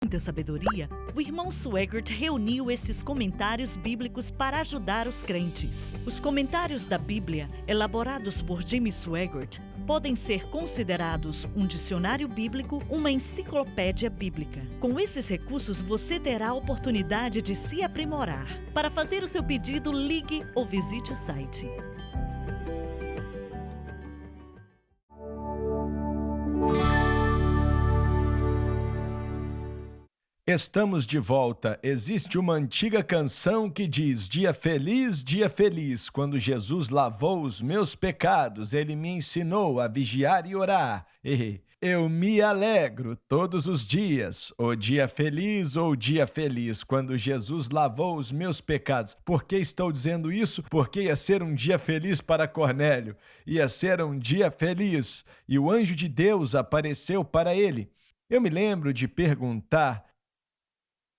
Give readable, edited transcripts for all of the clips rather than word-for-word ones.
muita sabedoria, o irmão Swaggart reuniu esses comentários bíblicos para ajudar os crentes. Os comentários da Bíblia, elaborados por Jimmy Swaggart, podem ser considerados um dicionário bíblico, uma enciclopédia bíblica. Com esses recursos, você terá a oportunidade de se aprimorar. Para fazer o seu pedido, ligue ou visite o site. Estamos de volta. Existe uma antiga canção que diz: dia feliz, quando Jesus lavou os meus pecados, ele me ensinou a vigiar e orar. E eu me alegro todos os dias, o dia feliz, quando Jesus lavou os meus pecados. Por que estou dizendo isso? Porque ia ser um dia feliz para Cornélio, ia ser um dia feliz, e o anjo de Deus apareceu para ele. Eu me lembro de perguntar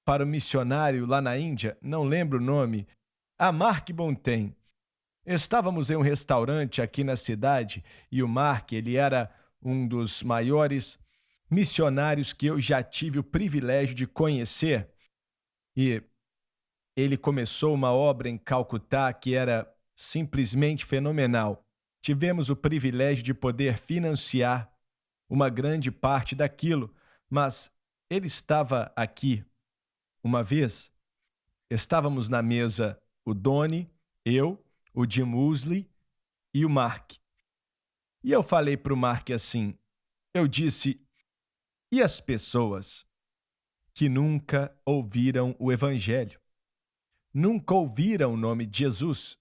para o missionário lá na Índia, não lembro o nome, a Mark Bonten. Estávamos em um restaurante aqui na cidade e o Mark, ele era um dos maiores missionários que eu já tive o privilégio de conhecer. E ele começou uma obra em Calcutá que era simplesmente fenomenal. Tivemos o privilégio de poder financiar uma grande parte daquilo, mas ele estava aqui. Uma vez, estávamos na mesa o Donnie, eu, o Jim Woosley e o Mark. E eu falei para o Mark assim, eu disse, e as pessoas que nunca ouviram o Evangelho? Nunca ouviram o nome de Jesus?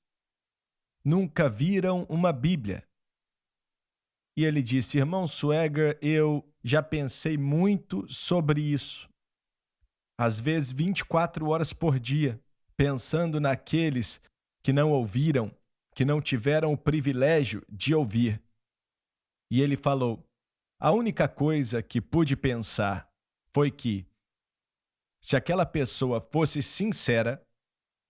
Nunca viram uma Bíblia? E ele disse, irmão Swaggart, eu já pensei muito sobre isso. Às vezes 24 horas por dia, pensando naqueles que não ouviram, que não tiveram o privilégio de ouvir. E ele falou, a única coisa que pude pensar foi que, se aquela pessoa fosse sincera,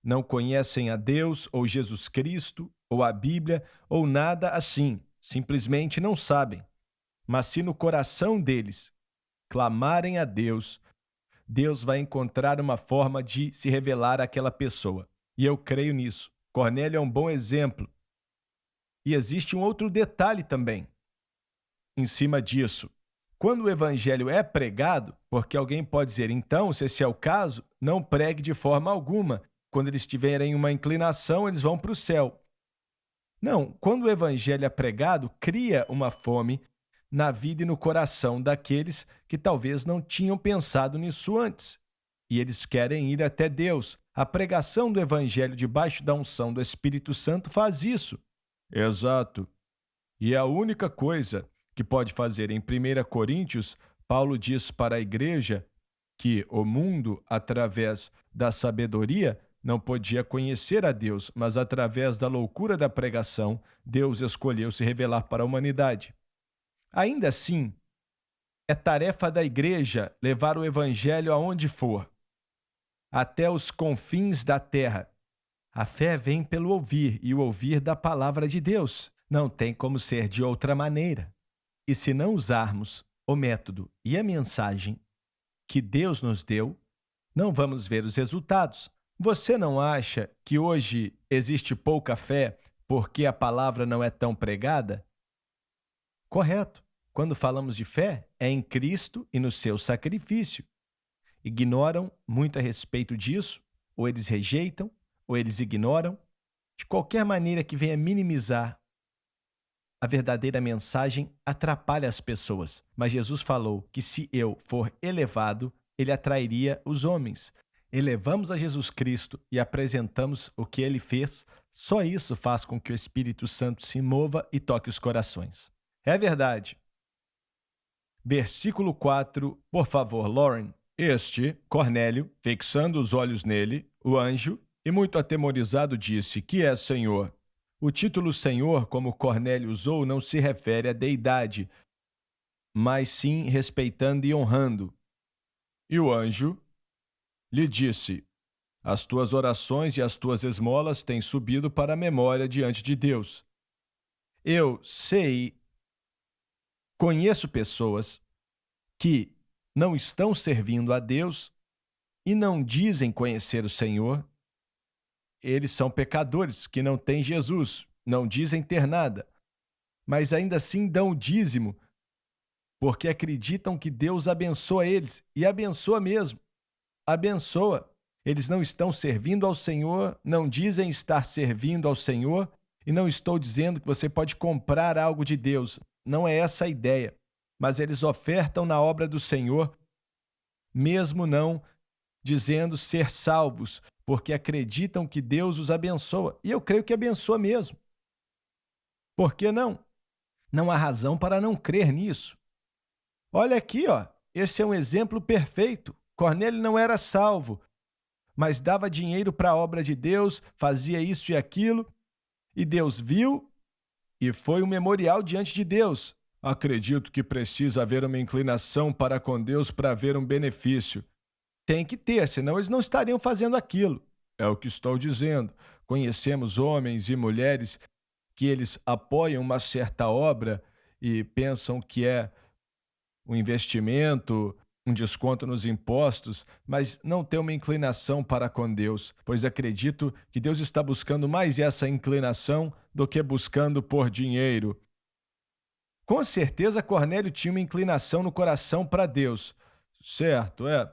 não conhecem a Deus ou Jesus Cristo, ou a Bíblia, ou nada assim, simplesmente não sabem. Mas se no coração deles clamarem a Deus, Deus vai encontrar uma forma de se revelar àquela pessoa. E eu creio nisso. Cornélio é um bom exemplo. E existe um outro detalhe também em cima disso. Quando o evangelho é pregado, porque alguém pode dizer, então, se esse é o caso, não pregue de forma alguma. Quando eles tiverem uma inclinação, eles vão para o céu. Não, quando o evangelho é pregado, cria uma fome na vida e no coração daqueles que talvez não tinham pensado nisso antes. E eles querem ir até Deus. A pregação do Evangelho debaixo da unção do Espírito Santo faz isso. Exato. E é a única coisa que pode fazer. Em 1 Coríntios, Paulo diz para a igreja que o mundo, através da sabedoria, não podia conhecer a Deus, mas através da loucura da pregação, Deus escolheu se revelar para a humanidade. Ainda assim, é tarefa da igreja levar o evangelho aonde for, até os confins da terra. A fé vem pelo ouvir e o ouvir da palavra de Deus. Não tem como ser de outra maneira. E se não usarmos o método e a mensagem que Deus nos deu, não vamos ver os resultados. Você não acha que hoje existe pouca fé porque a palavra não é tão pregada? Correto. Quando falamos de fé, é em Cristo e no seu sacrifício. Ignoram muito a respeito disso, ou eles rejeitam, ou eles ignoram. De qualquer maneira que venha minimizar a verdadeira mensagem, atrapalha as pessoas. Mas Jesus falou que se eu for elevado, ele atrairia os homens. Elevamos a Jesus Cristo e apresentamos o que ele fez. Só isso faz com que o Espírito Santo se mova e toque os corações. É verdade. Versículo 4, por favor, Lauren. Este, Cornélio, fixando os olhos nele, o anjo, e muito atemorizado disse, que é Senhor? O título Senhor, como Cornélio usou, não se refere à deidade, mas sim respeitando e honrando. E o anjo lhe disse, as tuas orações e as tuas esmolas têm subido para a memória diante de Deus. Eu conheço pessoas que não estão servindo a Deus e não dizem conhecer o Senhor. Eles são pecadores que não têm Jesus, não dizem ter nada, mas ainda assim dão o dízimo, porque acreditam que Deus abençoa eles, e abençoa mesmo. Abençoa. Eles não estão servindo ao Senhor, não dizem estar servindo ao Senhor, e não estou dizendo que você pode comprar algo de Deus. Não é essa a ideia. Mas eles ofertam na obra do Senhor, mesmo não dizendo ser salvos, porque acreditam que Deus os abençoa. E eu creio que abençoa mesmo. Por que não? Não há razão para não crer nisso. Olha aqui, ó. Esse é um exemplo perfeito. Cornélio não era salvo, mas dava dinheiro para a obra de Deus, fazia isso e aquilo, e Deus viu e foi um memorial diante de Deus. Acredito que precisa haver uma inclinação para com Deus para haver um benefício. Tem que ter, senão eles não estariam fazendo aquilo. É o que estou dizendo. Conhecemos homens e mulheres que eles apoiam uma certa obra e pensam que é um investimento, um desconto nos impostos, mas não tem uma inclinação para com Deus, pois acredito que Deus está buscando mais essa inclinação do que buscando por dinheiro. Com certeza, Cornélio tinha uma inclinação no coração para Deus. Certo, é.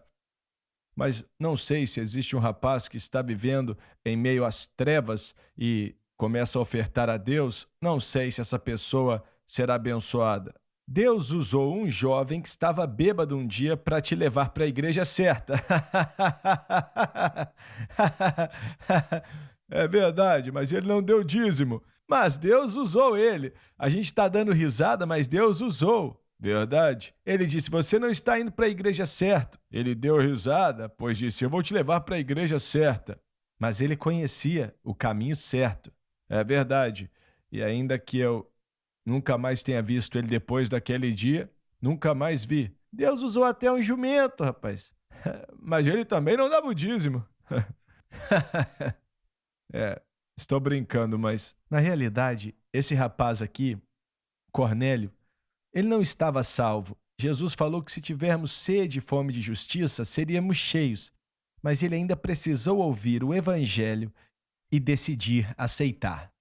Mas não sei se existe um rapaz que está vivendo em meio às trevas e começa a ofertar a Deus. Não sei se essa pessoa será abençoada. Deus usou um jovem que estava bêbado um dia para te levar para a igreja certa. É verdade, mas ele não deu dízimo. Mas Deus usou ele. A gente está dando risada, mas Deus usou. Verdade. Ele disse, você não está indo para a igreja certa. Ele deu risada, pois disse, eu vou te levar para a igreja certa. Mas ele conhecia o caminho certo. É verdade. E ainda que eu nunca mais tenha visto ele depois daquele dia, nunca mais vi. Deus usou até um jumento, rapaz. Mas ele também não dava o dízimo. Estou brincando, mas na realidade, esse rapaz aqui, Cornélio, ele não estava salvo. Jesus falou que se tivermos sede e fome de justiça, seríamos cheios. Mas ele ainda precisou ouvir o evangelho e decidir aceitar.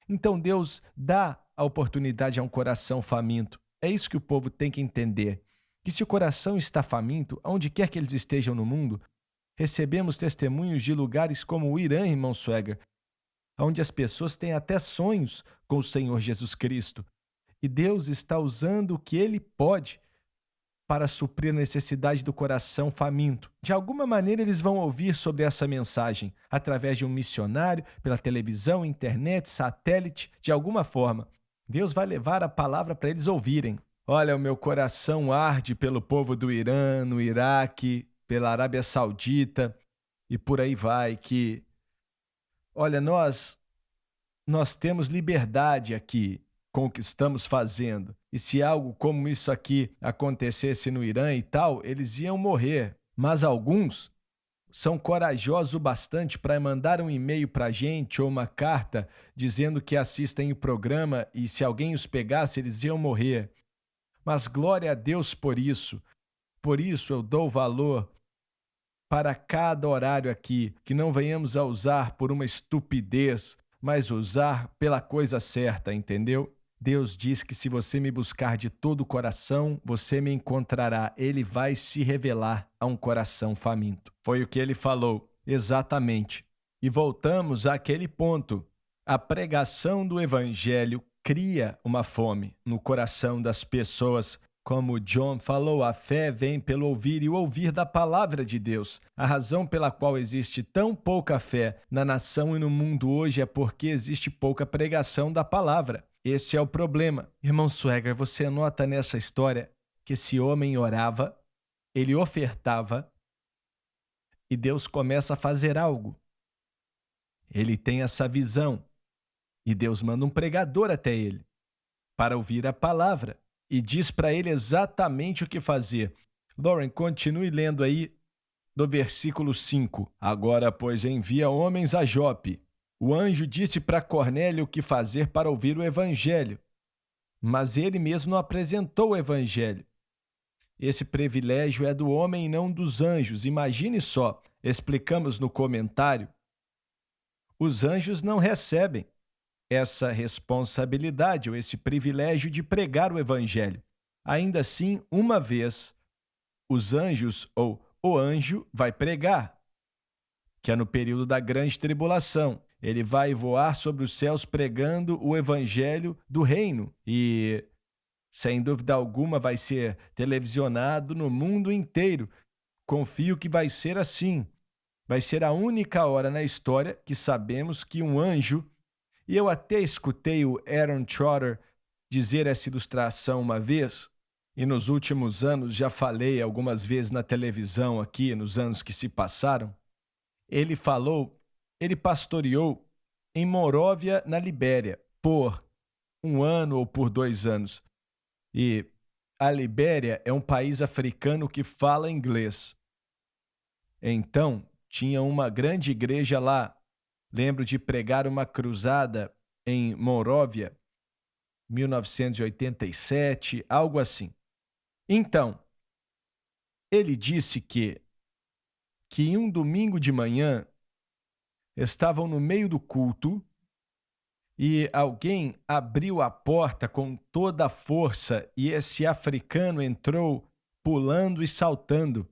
Então Deus dá a oportunidade a um coração faminto. É isso que o povo tem que entender. Que se o coração está faminto, aonde quer que eles estejam no mundo, recebemos testemunhos de lugares como o Irã, irmão Swagger, onde as pessoas têm até sonhos com o Senhor Jesus Cristo. E Deus está usando o que Ele pode para suprir a necessidade do coração faminto. De alguma maneira eles vão ouvir sobre essa mensagem, através de um missionário, pela televisão, internet, satélite, de alguma forma. Deus vai levar a palavra para eles ouvirem. Olha, o meu coração arde pelo povo do Irã, no Iraque, pela Arábia Saudita e por aí vai, que... Olha, nós temos liberdade aqui com o que estamos fazendo. E se algo como isso aqui acontecesse no Irã e tal, eles iam morrer. Mas alguns são corajosos o bastante para mandar um e-mail para a gente ou uma carta dizendo que assistem o programa e se alguém os pegasse, eles iam morrer. Mas glória a Deus por isso. Por isso eu dou valor para cada horário aqui, que não venhamos a usar por uma estupidez, mas usar pela coisa certa, entendeu? Deus diz que se você me buscar de todo o coração, você me encontrará. Ele vai se revelar a um coração faminto. Foi o que ele falou, exatamente. E voltamos àquele ponto. A pregação do evangelho cria uma fome no coração das pessoas. Como John falou, a fé vem pelo ouvir e o ouvir da palavra de Deus. A razão pela qual existe tão pouca fé na nação e no mundo hoje é porque existe pouca pregação da palavra. Esse é o problema. Irmão Swagger, você nota nessa história que esse homem orava, ele ofertava e Deus começa a fazer algo. Ele tem essa visão e Deus manda um pregador até ele para ouvir a palavra e diz para ele exatamente o que fazer. Lauren, continue lendo aí do versículo 5. Agora, pois, envia homens a Jope. O anjo disse para Cornélio o que fazer para ouvir o evangelho, mas ele mesmo não apresentou o evangelho. Esse privilégio é do homem e não dos anjos. Imagine só, explicamos no comentário, os anjos não recebem essa responsabilidade ou esse privilégio de pregar o evangelho. Ainda assim, uma vez, os anjos ou o anjo vai pregar, que é no período da grande tribulação. Ele vai voar sobre os céus pregando o evangelho do reino e, sem dúvida alguma, vai ser televisionado no mundo inteiro. Confio que vai ser assim. Vai ser a única hora na história que sabemos que um anjo, e eu até escutei o Aaron Trotter dizer essa ilustração uma vez, e nos últimos anos já falei algumas vezes na televisão aqui, nos anos que se passaram. Ele pastoreou em Monróvia, na Libéria, por 1 ano ou por 2 anos. E a Libéria é um país africano que fala inglês. Então, tinha uma grande igreja lá. Lembro de pregar uma cruzada em Monróvia, 1987, algo assim. Então, ele disse que em um domingo de manhã estavam no meio do culto e alguém abriu a porta com toda a força e esse africano entrou pulando e saltando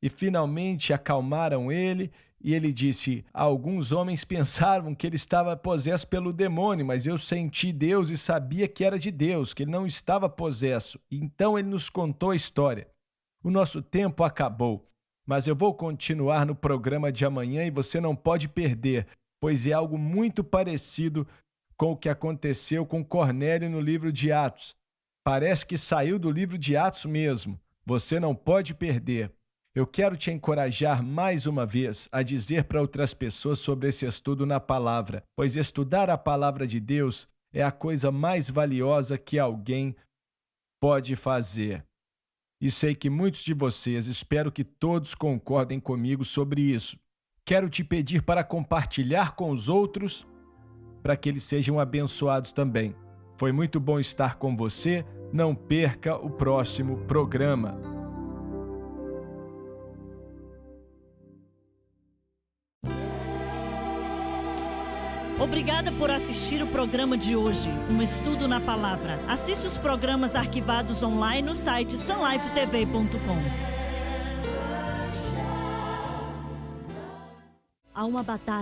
e finalmente acalmaram ele e ele disse, alguns homens pensavam que ele estava possesso pelo demônio, mas eu senti Deus e sabia que era de Deus, que ele não estava possesso. Então ele nos contou a história. O nosso tempo acabou, mas eu vou continuar no programa de amanhã e você não pode perder, pois é algo muito parecido com o que aconteceu com Cornélio no livro de Atos. Parece que saiu do livro de Atos mesmo. Você não pode perder. Eu quero te encorajar mais uma vez a dizer para outras pessoas sobre esse estudo na palavra, pois estudar a palavra de Deus é a coisa mais valiosa que alguém pode fazer. E sei que muitos de vocês, espero que todos concordem comigo sobre isso. Quero te pedir para compartilhar com os outros, para que eles sejam abençoados também. Foi muito bom estar com você. Não perca o próximo programa. Obrigada por assistir o programa de hoje, um estudo na palavra. Assista os programas arquivados online no site sunlifetv.com. Há uma batalha